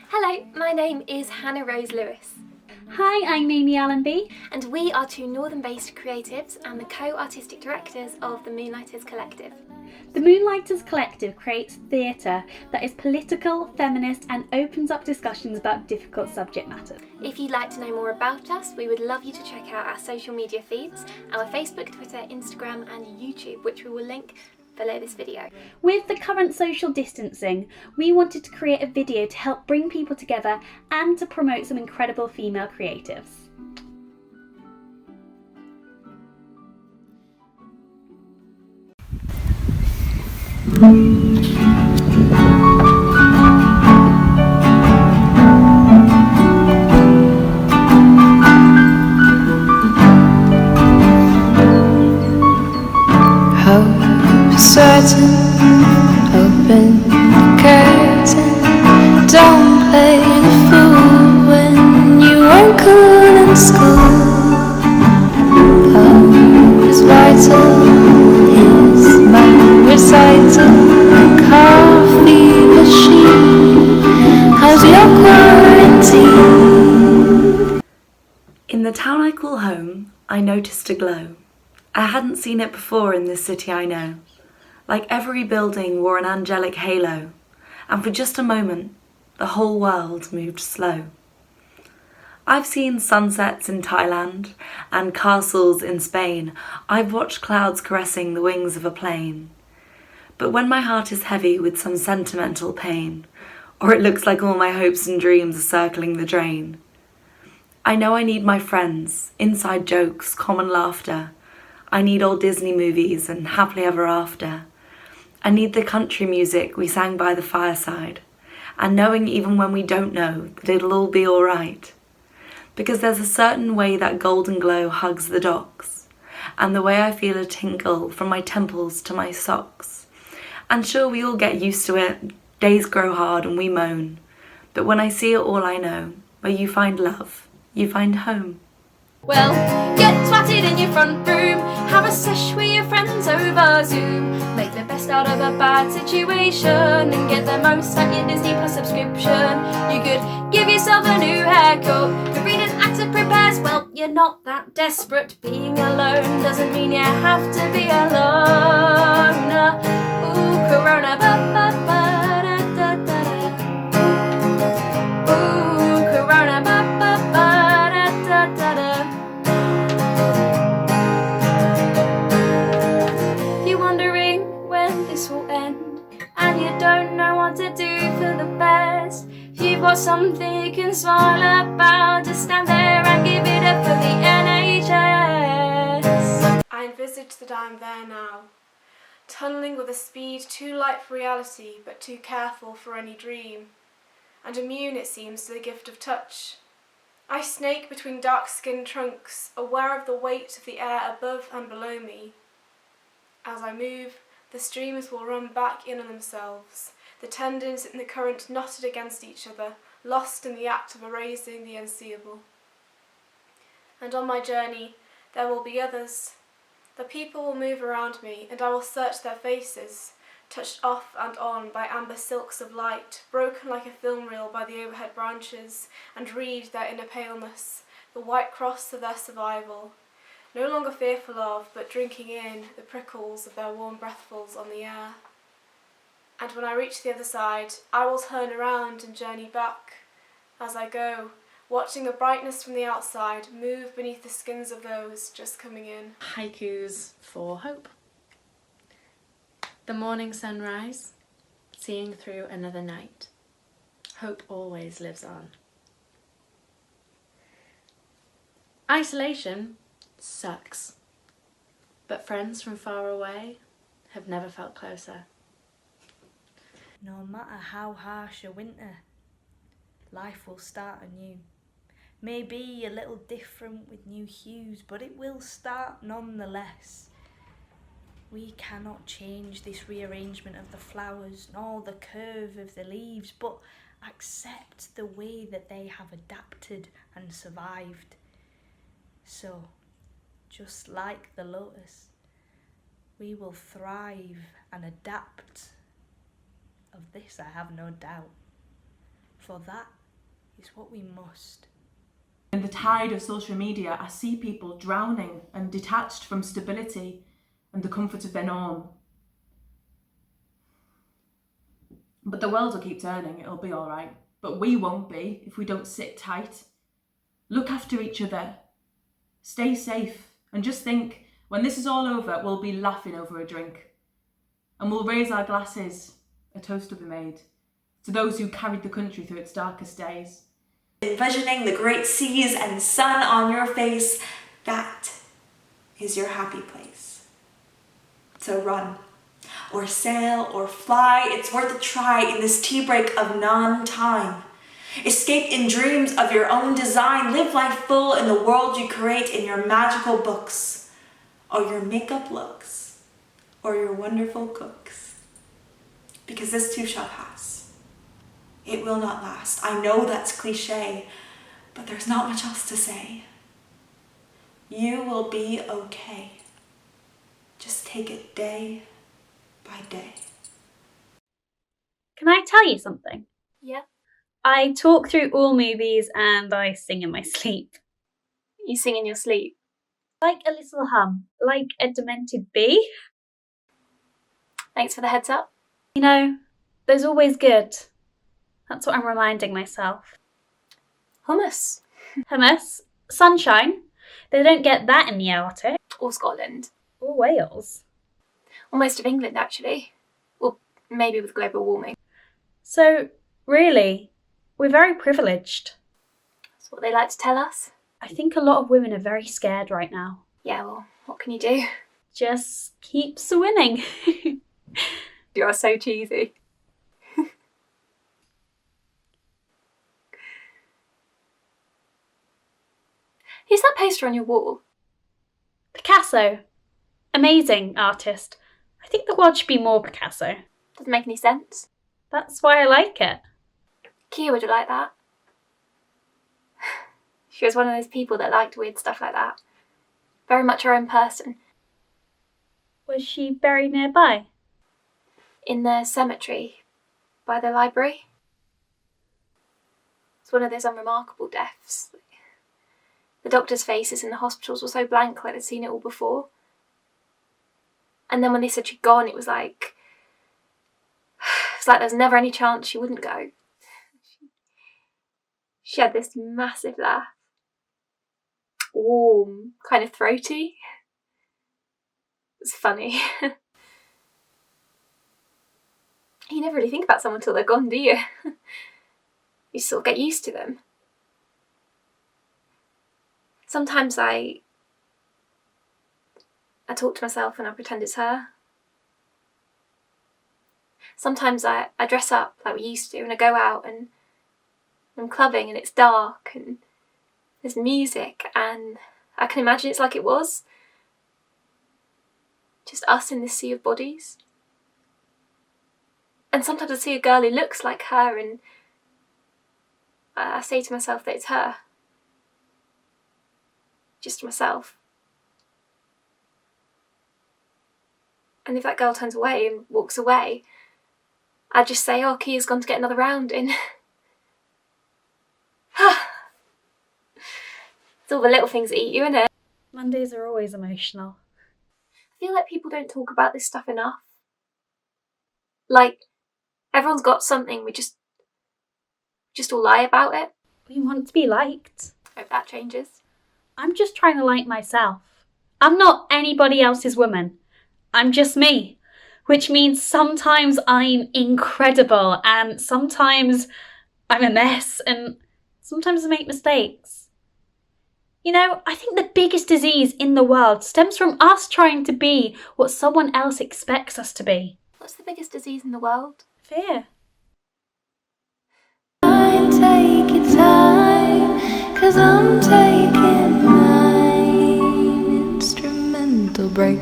Hello, my name is Hannah Rose Lewis. Hi, I'm Amy Allenby. And we are two Northern-based creatives and the co-artistic directors of the Moonlighters collective. The Moonlighters collective creates theatre that is political, feminist and opens up discussions about difficult subject matters. If you'd like to know more about us, we would love you to check out our social media feeds, our Facebook, Twitter, Instagram and YouTube, which we will link below this video. With the current social distancing, we wanted to create a video to help bring people together and to promote some incredible female creatives. Certain, open the curtain. Don't play the fool when you weren't cool in school. Love is vital, is my recital. Coffee machine, how's your quarantine? In the town I call home, I noticed a glow. I hadn't seen it before in this city I know. Like every building wore an angelic halo, and for just a moment, the whole world moved slow. I've seen sunsets in Thailand and castles in Spain. I've watched clouds caressing the wings of a plane. But when my heart is heavy with some sentimental pain, or it looks like all my hopes and dreams are circling the drain, I know I need my friends, inside jokes, common laughter. I need old Disney movies and happily ever after. I need the country music we sang by the fireside, and knowing even when we don't know that it'll all be alright. Because there's a certain way that golden glow hugs the docks, and the way I feel a tinkle from my temples to my socks. And sure, we all get used to it, days grow hard and we moan, but when I see it all I know, where you find love, you find home. Well, get twatted in your front room, have a sesh with your friends over Zoom, make the best out of a bad situation and get the most out your Disney Plus subscription. You could give yourself a new haircut, could read an actor prepares. Well, you're not that desperate. Being alone doesn't mean you have to be alone. Ooh, Corona, ba ba ba da da da da. Ooh, Corona, ba ba ba da da da da. If you're wondering when this will end and you don't know what to do for the best, if you've got something you can smile about, just stand there and give it up for the NHS. I envisage that I am there now, tunnelling with a speed too light for reality but too careful for any dream, and immune it seems to the gift of touch. I snake between dark-skinned trunks, aware of the weight of the air above and below me. As I move, the streams will run back in on themselves, the tendons in the current knotted against each other, lost in the act of erasing the unseeable. And on my journey, there will be others. The people will move around me, and I will search their faces, touched off and on by amber silks of light, broken like a film reel by the overhead branches, and read their inner paleness, the white cross of their survival, no longer fearful of, but drinking in the prickles of their warm breathfuls on the air. And when I reach the other side, I will turn around and journey back. As I go, watching the brightness from the outside move beneath the skins of those just coming in. Haikus for hope. The morning sunrise, seeing through another night. Hope always lives on. Isolation sucks, but friends from far away have never felt closer. No matter how harsh a winter, life will start anew. Maybe a little different with new hues, but it will start nonetheless. We cannot change this rearrangement of the flowers, nor the curve of the leaves, but accept the way that they have adapted and survived. So, just like the lotus, we will thrive and adapt. Of this I have no doubt. for that is what we must. In the tide of social media, I see people drowning and detached from stability and the comfort of their norm. But the world will keep turning, it'll be all right. But we won't be if we don't sit tight. Look after each other. Stay safe. And just think, when this is all over, we'll be laughing over a drink. And we'll raise our glasses, a toast will be made, to those who carried the country through its darkest days. Envisioning the great seas and sun on your face, that is your happy place. So run, or sail, or fly, it's worth a try in this tea break of non-time. Escape in dreams of your own design, live life full in the world you create in your magical books, or your makeup looks, or your wonderful cooks. Because this too shall pass. It will not last. I know that's cliche, but there's not much else to say. You will be okay. Just take it day by day. Can I tell you something? Yeah. I talk through all movies and I sing in my sleep. You sing in your sleep? Like a little hum, like a demented bee. Thanks for the heads up. You know, there's always good. That's what I'm reminding myself. Hummus. Hummus, sunshine. They don't get that in the Arctic. Or Scotland. Or Wales. Or most of England, actually. Or maybe with global warming. So, really, we're very privileged. That's what they like to tell us. I think a lot of women are very scared right now. Yeah, well, what can you do? Just keep winning. You are so cheesy. Who's that poster on your wall? Picasso. Amazing artist. I think the world should be more Picasso. Doesn't make any sense. That's why I like it. Kia would you like that? She was one of those people that liked weird stuff like that. Very much her own person. Was she buried nearby? In the cemetery by the library. It's one of those unremarkable deaths. The doctors' faces in the hospitals were so blank, like they'd seen it all before. And then when they said she'd gone, it was like there was never any chance she wouldn't go. She had this massive laugh. Warm, kind of throaty. It was funny. You never really think about someone till they're gone, do you? You sort of get used to them. Sometimes I talk to myself and I pretend it's her. Sometimes I dress up like we used to and I go out and I'm clubbing and it's dark and there's music and I can imagine it's like it was. Just us in this sea of bodies. And sometimes I see a girl who looks like her and I say to myself that it's her. Just myself. And if that girl turns away and walks away, I just say, oh, Kia's gone to get another round in. It's all the little things that eat you, innit? Mondays are always emotional. I feel like people don't talk about this stuff enough. Like, everyone's got something, we just all lie about it. We want to be liked. Hope that changes. I'm just trying to like myself. I'm not anybody else's woman. I'm just me. Which means sometimes I'm incredible and sometimes I'm a mess and sometimes I make mistakes. You know, I think the biggest disease in the world stems from us trying to be what someone else expects us to be. What's the biggest disease in the world? Fear. Take your time, 'cause I'm taking my instrumental break.